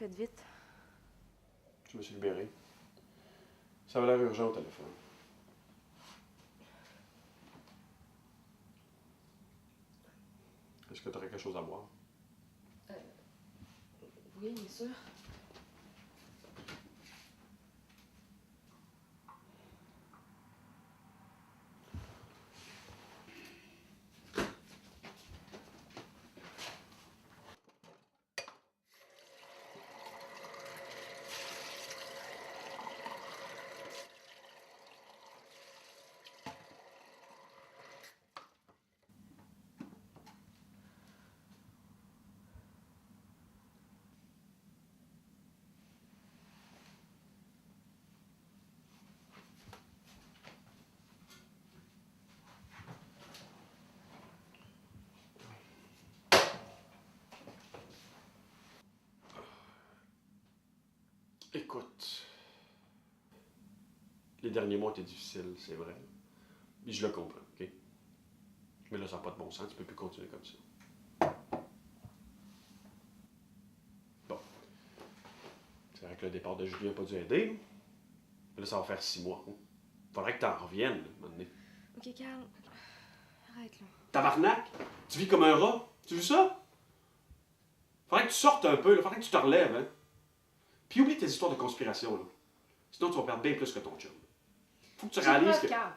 Faites vite. Je me suis libéré. Ça avait l'air urgent au téléphone. Est-ce que tu aurais quelque chose à boire? Oui, bien sûr. Écoute, les derniers mois étaient difficiles, c'est vrai. Puis je le comprends, OK? Mais là, ça n'a pas de bon sens, tu peux plus continuer comme ça. Bon. C'est vrai que le départ de Julie n'a pas dû aider. Mais là, ça va faire 6 mois. Faudrait que t'en reviennes, là, un moment donné. Ok, Carl. Arrête, là. Tabarnak! Tu vis comme un rat. Tu veux ça? Faudrait que tu sortes un peu, là. Faudrait que tu te relèves, hein? Puis oublie tes histoires de conspiration, là. Sinon, tu vas perdre bien plus que ton chum. Faut que tu réalises que... Carl.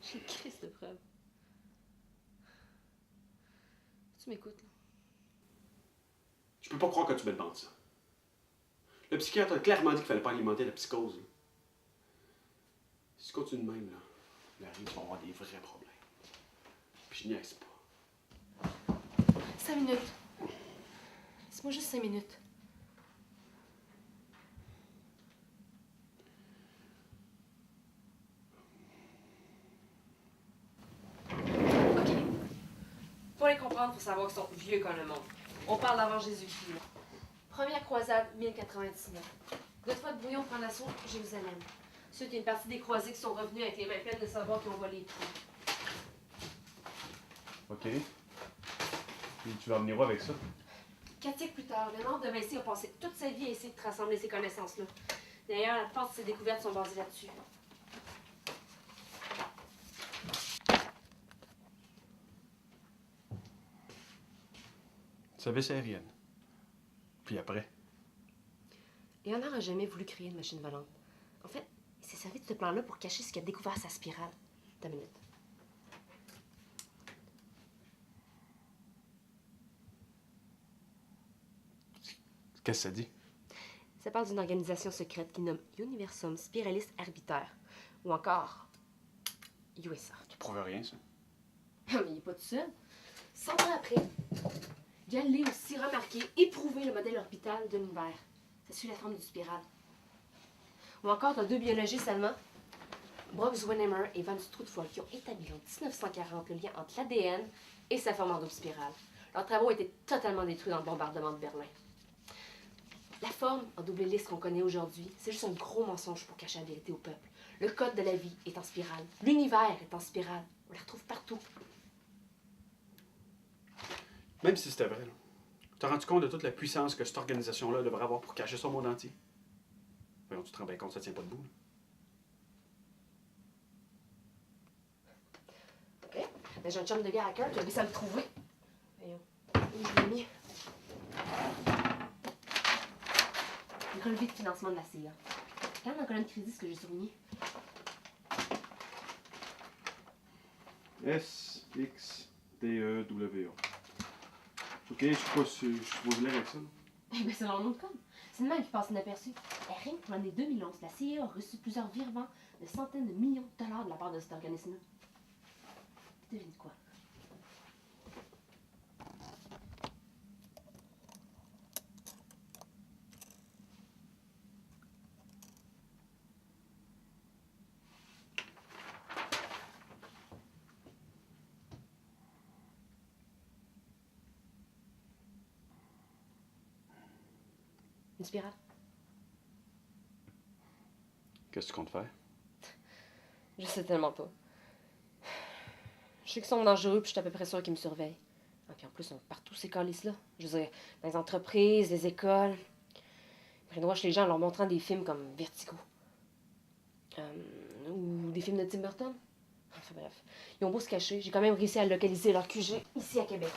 J'ai une crise de preuve. Tu m'écoutes, là. Je peux pas croire que tu me demandes ça. Le psychiatre a clairement dit qu'il fallait pas alimenter la psychose, là. Si tu continues de même, là, Larry, tu vas avoir des vrais problèmes. Puis je niaise pas. 5 minutes. Laisse-moi juste 5 minutes. OK. Pour les comprendre, il faut savoir qu'ils sont vieux comme le monde. On parle d'avant Jésus-Christ. Là. Première croisade, 1099. Godefroy de Bouillon prend l'assaut Jérusalem. Ensuite, il y a une partie des croisés qui sont revenus avec les mains pleines de savoir qu'ils ont volé les trous. OK. Puis tu vas venir où avec ça? 4 siècles plus tard, Léonard de Vinci a passé toute sa vie à essayer de rassembler ces connaissances-là. D'ailleurs, la plupart de ses découvertes sont basées là-dessus. Sa vaisselle aérienne. Puis après? Léonard n'a jamais voulu créer une machine volante. En fait, il s'est servi de ce plan-là pour cacher ce qu'il a découvert sa spirale. Attends une minute. Qu'est-ce que ça dit? Ça parle d'une organisation secrète qui nomme Universum Spiralis Arbiter. Ou encore USA. Tu prouves rien, ça? Mais il n'est pas tout seul. 100 ans après, Galilée a aussi remarqué et prouvé le modèle orbital de l'univers. Ça suit la forme d'une spirale. Ou encore, tu as 2 biologistes allemands, Brooks Wenheimer et Van Strutfol, qui ont établi en 1940 le lien entre l'ADN et sa forme en double spirale. Leurs travaux ont été totalement détruits dans le bombardement de Berlin. La forme en double hélice qu'on connaît aujourd'hui, c'est juste un gros mensonge pour cacher la vérité au peuple. Le code de la vie est en spirale. L'univers est en spirale. On la retrouve partout. Même si c'était vrai, là. Tu t'es rendu compte de toute la puissance que cette organisation-là devrait avoir pour cacher son monde entier? Voyons, tu te rends bien compte, ça tient pas debout, là. OK? Mais j'ai un chum de gars hacker qui a réussi à me trouver. Voyons. Où je l'ai mis? Le relevé de financement de la CIA. Regarde dans la colonne crédit ce que j'ai souligné. S-X-T-E-W-A. OK, je sais pas si je suis supposé lire avec ça, là. Eh bien, c'est leur nom de code. C'est une même qui passe inaperçu. Et rien que pour l'année 2011, la CIA a reçu plusieurs virements de centaines de millions de dollars de la part de cet organisme-là. Devine quoi? Une spirale. Qu'est-ce que tu comptes faire? Je sais tellement pas. Je sais qu'ils sont dangereux puis je suis à peu près sûre qu'ils me surveillent. Ok, en plus, ils sont partout ces calices-là. Je veux dire, dans les entreprises, les écoles. Ils brainwashent les gens en leur montrant des films comme Vertigo. Ou des films de Tim Burton. Enfin bref. Ils ont beau se cacher, j'ai quand même réussi à localiser leur QG ici à Québec.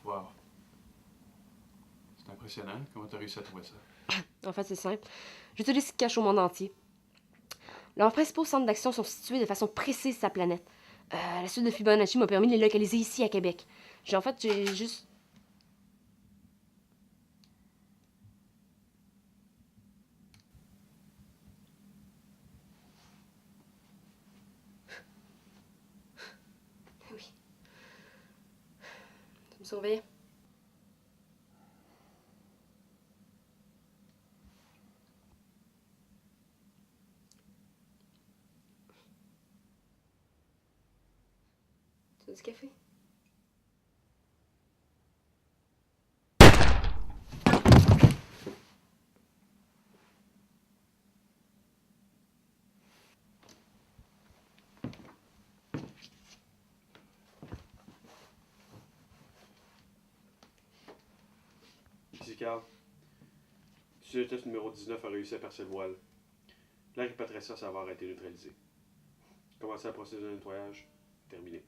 Wow. C'est impressionnant. Comment t'as réussi à trouver ça? En fait, c'est simple. J'utilise ce qui cache au monde entier. Leurs principaux centres d'action sont situés de façon précise sur la planète. La suite de Fibonacci m'a permis de les localiser ici à Québec. J'ai juste... Oui. Tu me surveilles? Tu veux du café? Ici, Carl. Le test numéro 19 a réussi à percer le voile. Larry Patricia, ça va avoir été neutralisé. Commencez la procédure de nettoyage. Terminé.